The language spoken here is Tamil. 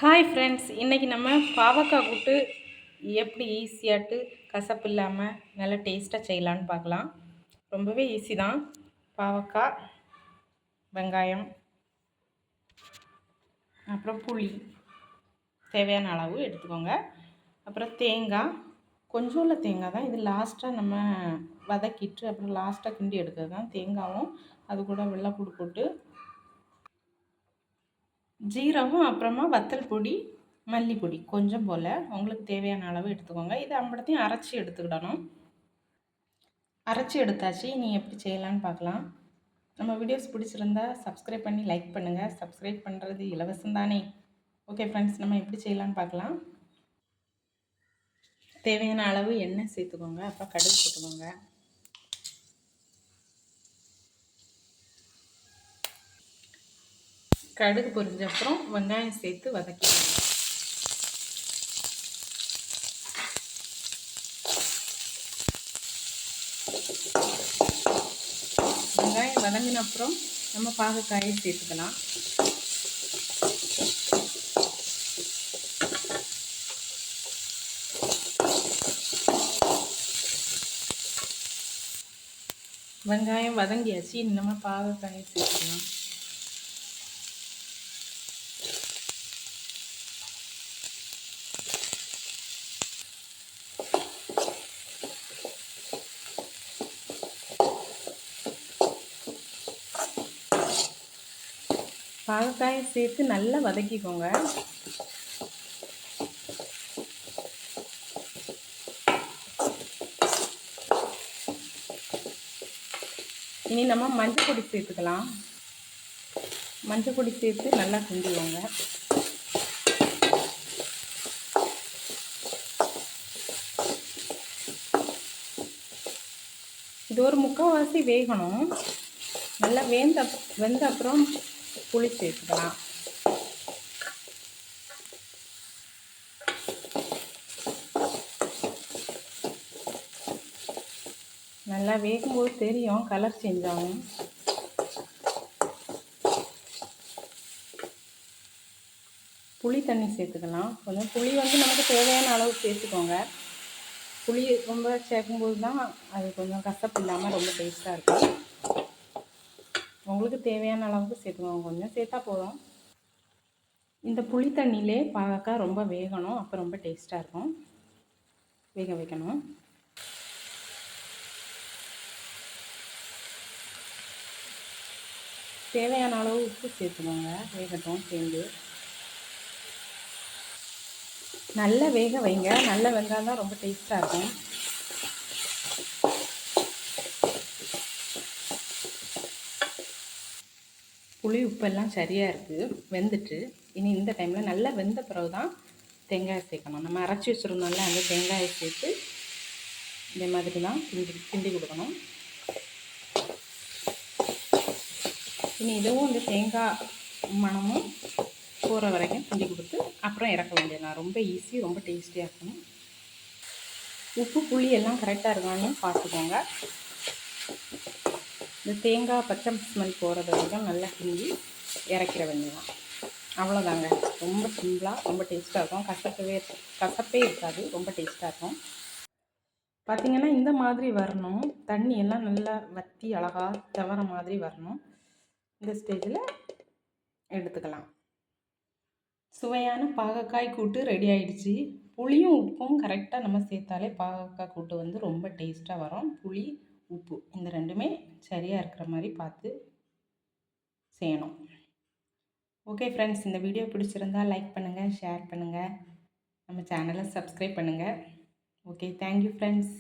ஹாய் ஃப்ரெண்ட்ஸ், இன்றைக்கி நம்ம பாவக்காய் கூட்டு எப்படி ஈஸியாட்டு கசப்பு இல்லாமல் நல்லா டேஸ்ட்டாக செய்யலான்னு பார்க்கலாம். ரொம்பவே ஈஸி தான். பாவக்காய், வெங்காயம், அப்புறம் புளி தேவையான அளவு எடுத்துக்கோங்க. அப்புறம் தேங்காய், கொஞ்சோண்டு தேங்காய் தான். இது லாஸ்ட்டாக நம்ம வதக்கிட்டு அப்புறம் லாஸ்ட்டாக கிண்டி எடுக்கிறது தான். தேங்காயும் அது கூட வெள்ளைப்பூடு போட்டு, ஜீரகம், அப்புறமா வத்தல் பொடி, மல்லிப்பொடி கொஞ்சம் போல் உங்களுக்கு தேவையான அளவு எடுத்துக்கோங்க. இது அம்படத்தையும் அரைச்சி எடுத்துக்கிடணும். அரைச்சி எடுத்தாச்சு. நீ எப்படி செய்யலான்னு பார்க்கலாம். நம்ம வீடியோஸ் பிடிச்சிருந்தா சப்ஸ்கிரைப் பண்ணி லைக் பண்ணுங்கள். சப்ஸ்கிரைப் பண்ணுறது இலவசம் தானே. ஓகே ஃப்ரெண்ட்ஸ், நம்ம எப்படி செய்யலான்னு பார்க்கலாம். தேவையான அளவு எண்ணெய் சேர்த்துக்கோங்க. அப்புறம் கடுகு போட்டுக்கோங்க. கடுகு பொரிஞ்ச அப்புறம் வெங்காயம் சேர்த்து வதக்கிக்கோங்க. வெங்காயம் வதங்கின அப்புறம் நம்ம பாகக்காயை சேர்த்துக்கலாம். வெங்காயம் வதங்கியாச்சு. நம்ம பாகக்காயை சேர்த்துக்கலாம். பாகக்காயை சேர்த்து நல்லா வதக்கிக்கோங்க. இனி நம்ம மஞ்சள் பொடி சேர்த்துக்கலாம். மஞ்சள் பொடி சேர்த்து நல்லா கிண்டிக்கோங்க. இது ஒரு முக்கால்வாசி வேகணும். நல்லா வெந்த அப்புறம் புளி சேர்த்துக்கலாம். நல்லா வேகும்போது தெரியும், கலர் சேஞ்ச் ஆகும். புளி தண்ணி சேர்த்துக்கலாம். கொஞ்சம் புளி நமக்கு தேவையான அளவு சேர்த்துக்கோங்க. புளி ரொம்ப சேர்க்கும்போது தான் அது கொஞ்சம் கசப்பு இல்லாமல் ரொம்ப டேஸ்ட்டாக இருக்கும். உங்களுக்கு தேவையான அளவுக்கு சேர்த்துக்கோங்க. கொஞ்சம் சேர்த்தா போதும். இந்த புளி தண்ணியிலே பாவக்காய் ரொம்ப வேகணும். அப்போ ரொம்ப டேஸ்ட்டாக இருக்கும். வேக வைக்கணும். தேவையான அளவு உப்பு சேர்த்துக்கோங்க. வேகட்டும் சேர்ந்து. நல்லா வேக வைங்க. நல்ல வெங்காயம் தான் ரொம்ப டேஸ்ட்டாக இருக்கும். புளி உப்பெல்லாம் சரியாக இருக்குது. வெந்துட்டு இனி இந்த டைமில் நல்லா வெந்த பிறகு தான் தேங்காயை சேர்க்கணும். நம்ம அரைச்சி வச்சுருந்தோம்ல, அந்த தேங்காயை சேர்த்து இதே மாதிரி தான் கிண்டி கொடுக்கணும். இனி இதுவும் இந்த தேங்காய் மணமும் போகிற வரைக்கும் கிண்டி கொடுத்து அப்புறம் இறக்க வேண்டியதுதான். ரொம்ப ஈஸி, ரொம்ப டேஸ்டியாக இருக்கும். உப்பு புளி எல்லாம் கரெக்டாக இருக்கான்னு பார்த்துக்கோங்க. இந்த தேங்காய் பச்சை ஸ்மெல் போகிறது வரைக்கும் நல்லா கிண்டி இறக்கிற வேண்டியதான். அவ்வளோதாங்க. ரொம்ப சிம்பிளாக ரொம்ப டேஸ்ட்டாக இருக்கும். கசப்பே இருக்காது. ரொம்ப டேஸ்ட்டாக இருக்கும். பார்த்திங்கன்னா இந்த மாதிரி வரணும். தண்ணி எல்லாம் நல்லா வற்றி அழகாக தவற மாதிரி வரணும். இந்த ஸ்டேஜில் எடுத்துக்கலாம். சுவையான பாகக்காய் கூட்டு ரெடி ஆகிடுச்சு. புளியும் உப்பும் கரெக்டாக நம்ம சேர்த்தாலே பாகக்காய் கூட்டு ரொம்ப டேஸ்ட்டாக வரும். புளி உப்பு இந்த ரெண்டுமே சரியாக இருக்கிற மாதிரி பார்த்து செய்யணும். ஓகே ஃப்ரெண்ட்ஸ், இந்த வீடியோ பிடிச்சிருந்தால் லைக் பண்ணுங்கள், ஷேர் பண்ணுங்கள், நம்ம சேனலை சப்ஸ்கிரைப் பண்ணுங்கள். Okay, thank you friends.